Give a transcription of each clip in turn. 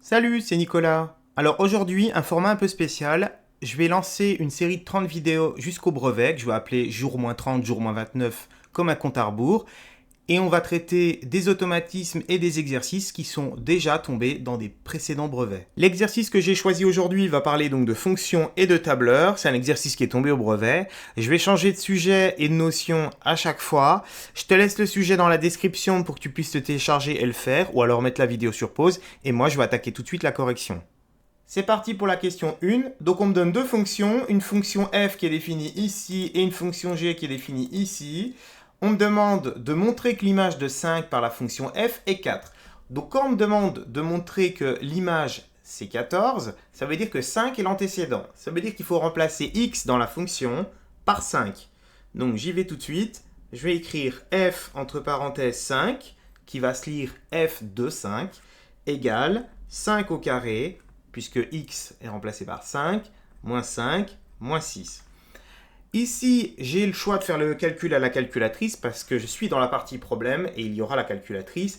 Salut, c'est Nicolas. Alors aujourd'hui, un format un peu spécial. Je vais lancer une série de 30 vidéos jusqu'au brevet, que je vais appeler jour moins 30, jour moins 29, comme un compte à rebours. Et on va traiter des automatismes et des exercices qui sont déjà tombés dans des précédents brevets. L'exercice que j'ai choisi aujourd'hui va parler donc de fonctions et de tableurs. C'est un exercice qui est tombé au brevet. Je vais changer de sujet et de notion à chaque fois. Je te laisse le sujet dans la description pour que tu puisses te télécharger et le faire, ou alors mettre la vidéo sur pause. Et moi, je vais attaquer tout de suite la correction. C'est parti pour la question 1. Donc on me donne deux fonctions, une fonction f qui est définie ici et une fonction g qui est définie ici. On me demande de montrer que l'image de 5 par la fonction f est 4. Donc quand on me demande de montrer que l'image c'est 14, ça veut dire que 5 est l'antécédent. Ça veut dire qu'il faut remplacer x dans la fonction par 5. Donc j'y vais tout de suite. Je vais écrire f entre parenthèses 5, qui va se lire f de 5, égale 5 au carré, puisque x est remplacé par 5, moins 5, moins 6. Ici, j'ai le choix de faire le calcul à la calculatrice parce que je suis dans la partie problème et il y aura la calculatrice.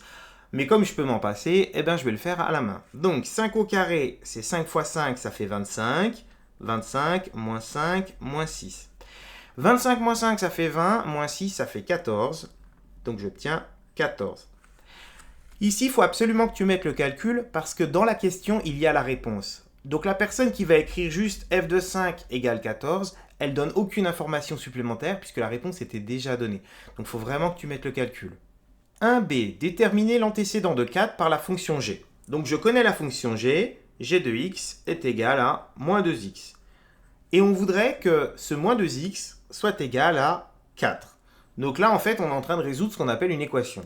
Mais comme je peux m'en passer, je vais le faire à la main. Donc 5 au carré, c'est 5 fois 5, ça fait 25. 25, moins 5, moins 6. 25 moins 5, ça fait 20. Moins 6, ça fait 14. Donc j'obtiens 14. Ici, il faut absolument que tu mettes le calcul parce que dans la question, il y a la réponse. Donc la personne qui va écrire juste f de 5 égale 14, elle donne aucune information supplémentaire puisque la réponse était déjà donnée. Donc il faut vraiment que tu mettes le calcul. 1b, déterminer l'antécédent de 4 par la fonction g. Donc je connais la fonction g de x est égal à moins 2x. Et on voudrait que ce moins 2x soit égal à 4. Donc là, en fait, on est en train de résoudre ce qu'on appelle une équation.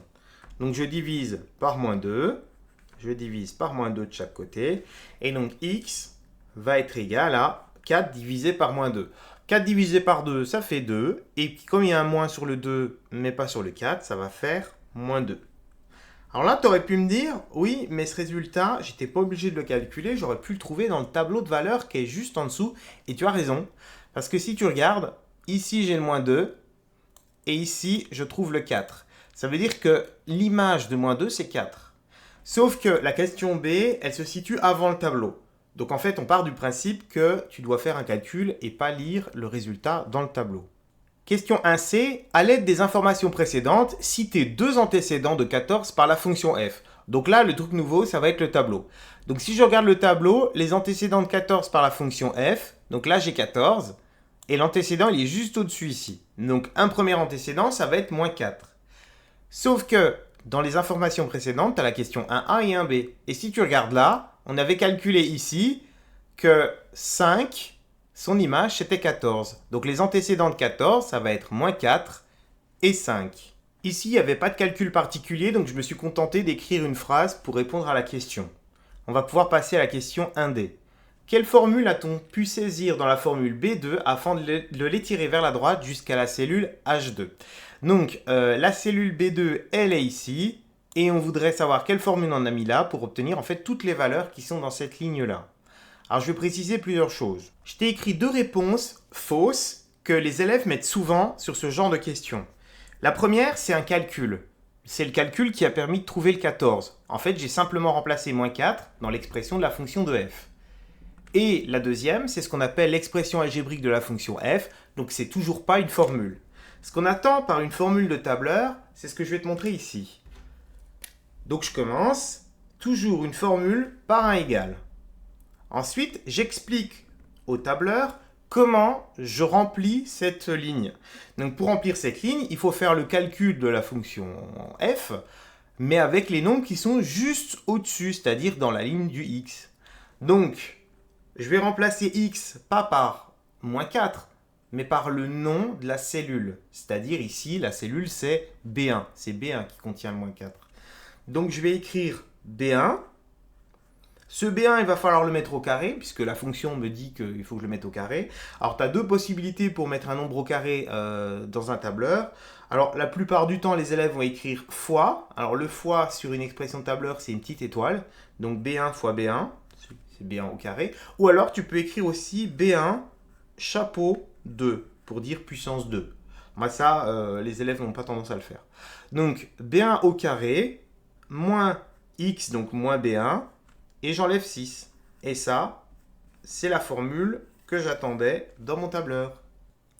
Donc je divise par moins 2. Je divise par moins 2 de chaque côté. Et donc x va être égal à 4 divisé par moins 2. 4 divisé par 2, ça fait 2. Et puis comme il y a un moins sur le 2, mais pas sur le 4, ça va faire moins 2. Alors là, tu aurais pu me dire, oui, mais ce résultat, j'étais pas obligé de le calculer, j'aurais pu le trouver dans le tableau de valeurs qui est juste en dessous. Et tu as raison, parce que si tu regardes, ici j'ai le moins 2, et ici je trouve le 4. Ça veut dire que l'image de moins 2, c'est 4. Sauf que la question B, elle se situe avant le tableau. Donc en fait, on part du principe que tu dois faire un calcul et pas lire le résultat dans le tableau. Question 1c, à l'aide des informations précédentes, citez deux antécédents de 14 par la fonction f. Donc là, le truc nouveau, ça va être le tableau. Donc si je regarde le tableau, les antécédents de 14 par la fonction f, donc là j'ai 14, et l'antécédent il est juste au-dessus ici. Donc un premier antécédent, ça va être moins 4. Sauf que dans les informations précédentes, tu as la question 1a et 1b. Et si tu regardes là, on avait calculé ici que 5, son image, c'était 14. Donc les antécédents de 14, ça va être moins 4 et 5. Ici, il n'y avait pas de calcul particulier, donc je me suis contenté d'écrire une phrase pour répondre à la question. On va pouvoir passer à la question 1d. Quelle formule a-t-on pu saisir dans la formule B2 afin de l'étirer vers la droite jusqu'à la cellule H2? Donc, la cellule B2, elle est ici, et on voudrait savoir quelle formule on a mis là pour obtenir en fait toutes les valeurs qui sont dans cette ligne-là. Alors, je vais préciser plusieurs choses. Je t'ai écrit deux réponses fausses que les élèves mettent souvent sur ce genre de questions. La première, c'est un calcul. C'est le calcul qui a permis de trouver le 14. En fait, j'ai simplement remplacé moins 4 dans l'expression de la fonction de f. Et la deuxième, c'est ce qu'on appelle l'expression algébrique de la fonction f, donc c'est toujours pas une formule. Ce qu'on attend par une formule de tableur, c'est ce que je vais te montrer ici. Donc je commence, toujours une formule par un égal. Ensuite, j'explique au tableur comment je remplis cette ligne. Donc pour remplir cette ligne, il faut faire le calcul de la fonction f, mais avec les nombres qui sont juste au-dessus, c'est-à-dire dans la ligne du x. Donc, je vais remplacer x pas par moins 4, mais par le nom de la cellule. C'est-à-dire ici, la cellule c'est B1. C'est B1 qui contient le moins 4. Donc je vais écrire B1. Ce B1, il va falloir le mettre au carré, puisque la fonction me dit qu'il faut que je le mette au carré. Alors tu as deux possibilités pour mettre un nombre au carré dans un tableur. Alors la plupart du temps, les élèves vont écrire fois. Alors le fois sur une expression de tableur, c'est une petite étoile. Donc B1 fois B1. B1 au carré. Ou alors tu peux écrire aussi B1 chapeau 2 pour dire puissance 2. Moi ça, les élèves n'ont pas tendance à le faire. Donc B1 au carré moins x, donc moins B1, et j'enlève 6. Et ça, c'est la formule que j'attendais dans mon tableur.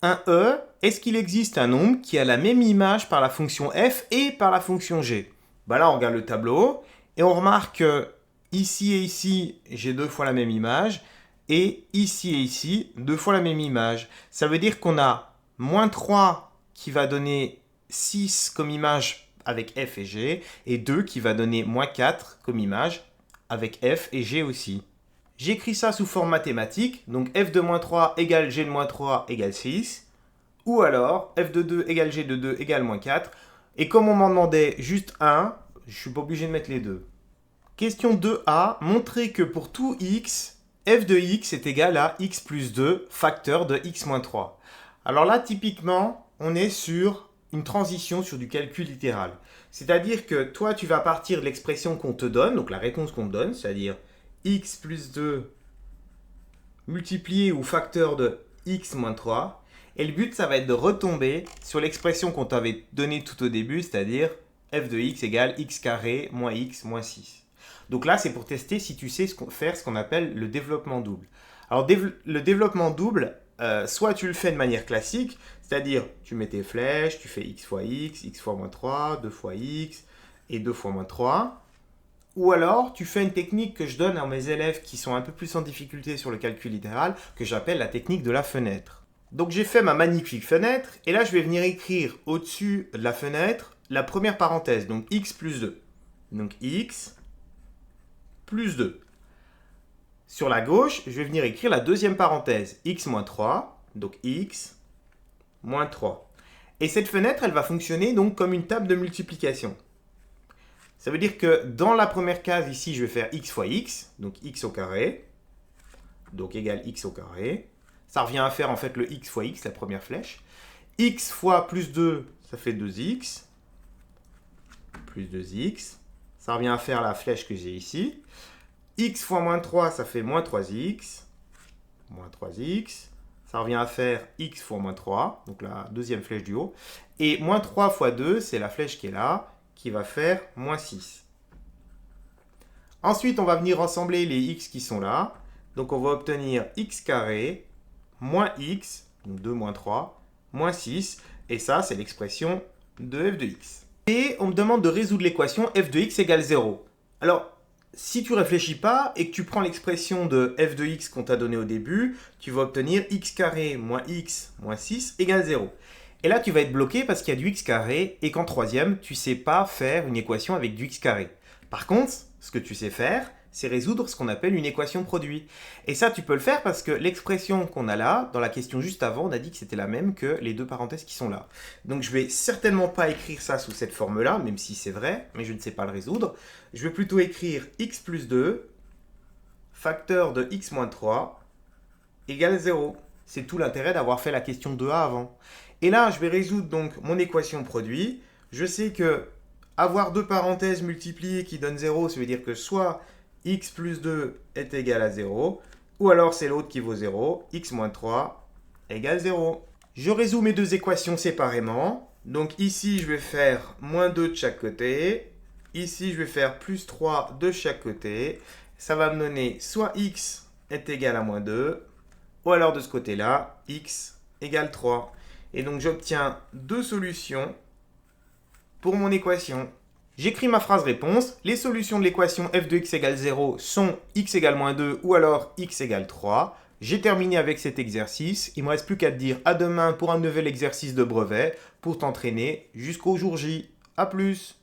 Un E, est-ce qu'il existe un nombre qui a la même image par la fonction f et par la fonction g? Là, on regarde le tableau et on remarque que ici et ici, j'ai 2 fois la même image et ici, 2 fois la même image. Ça veut dire qu'on a moins 3 qui va donner 6 comme image avec f et g et 2 qui va donner moins 4 comme image avec f et g aussi. J'écris ça sous forme mathématique, donc f de moins 3 égale g de moins 3 égale 6, ou alors f de 2 égale g de 2 égale moins 4, et comme on m'en demandait juste 1, je ne suis pas obligé de mettre les deux. Question 2a, montrer que pour tout x, f de x est égal à x plus 2 facteur de x moins 3. Alors là, typiquement, on est sur une transition sur du calcul littéral. C'est-à-dire que toi, tu vas partir de l'expression qu'on te donne, donc la réponse qu'on te donne, c'est-à-dire x plus 2 multiplié ou facteur de x moins 3. Et le but, ça va être de retomber sur l'expression qu'on t'avait donnée tout au début, c'est-à-dire f de x égale x carré moins x moins 6. Donc là, c'est pour tester si tu sais faire ce qu'on appelle le développement double. Alors, le développement double, soit tu le fais de manière classique, c'est-à-dire tu mets tes flèches, tu fais x fois x fois moins 3, 2 fois x et 2 fois moins 3. Ou alors, tu fais une technique que je donne à mes élèves qui sont un peu plus en difficulté sur le calcul littéral, que j'appelle la technique de la fenêtre. Donc j'ai fait ma magnifique fenêtre, et là je vais venir écrire au-dessus de la fenêtre la première parenthèse, donc x plus 2. Donc x plus 2. Sur la gauche, je vais venir écrire la deuxième parenthèse, x moins 3, donc x moins 3. Et cette fenêtre, elle va fonctionner donc comme une table de multiplication. Ça veut dire que dans la première case, ici, je vais faire x fois x, donc x au carré, donc égale x au carré. Ça revient à faire en fait le x fois x, la première flèche. X fois plus 2, ça fait 2x, plus 2x. Ça revient à faire la flèche que j'ai ici. X fois moins 3, ça fait moins 3x, moins 3x. Ça revient à faire x fois moins 3, donc la deuxième flèche du haut. Et moins 3 fois 2, c'est la flèche qui est là, qui va faire moins 6. Ensuite, on va venir rassembler les x qui sont là. Donc, on va obtenir x carré moins x, donc 2 moins 3, moins 6. Et ça, c'est l'expression de f de x. Et on me demande de résoudre l'équation f de x égale 0. Alors, si tu réfléchis pas et que tu prends l'expression de f de x qu'on t'a donnée au début, tu vas obtenir x carré moins x moins 6 égale 0. Et là, tu vas être bloqué parce qu'il y a du x carré et qu'en troisième, tu ne sais pas faire une équation avec du x carré. Par contre, ce que tu sais faire, c'est résoudre ce qu'on appelle une équation produit. Et ça, tu peux le faire parce que l'expression qu'on a là, dans la question juste avant, on a dit que c'était la même que les deux parenthèses qui sont là. Donc, je ne vais certainement pas écrire ça sous cette forme-là, même si c'est vrai, mais je ne sais pas le résoudre. Je vais plutôt écrire x plus 2, facteur de x moins 3, égale 0. C'est tout l'intérêt d'avoir fait la question 2a avant. Et là, je vais résoudre donc mon équation produit. Je sais que avoir deux parenthèses multipliées qui donnent 0, ça veut dire que soit x plus 2 est égal à 0, ou alors c'est l'autre qui vaut 0, x moins 3 égale 0. Je résous mes deux équations séparément. Donc ici, je vais faire moins 2 de chaque côté. Ici, je vais faire plus 3 de chaque côté. Ça va me donner soit x est égal à moins 2, ou alors de ce côté-là, x égale 3. Et donc j'obtiens deux solutions pour mon équation. J'écris ma phrase réponse. Les solutions de l'équation f de x égale 0 sont x égale moins 2 ou alors x égale 3. J'ai terminé avec cet exercice. Il ne me reste plus qu'à te dire à demain pour un nouvel exercice de brevet pour t'entraîner jusqu'au jour J. A plus!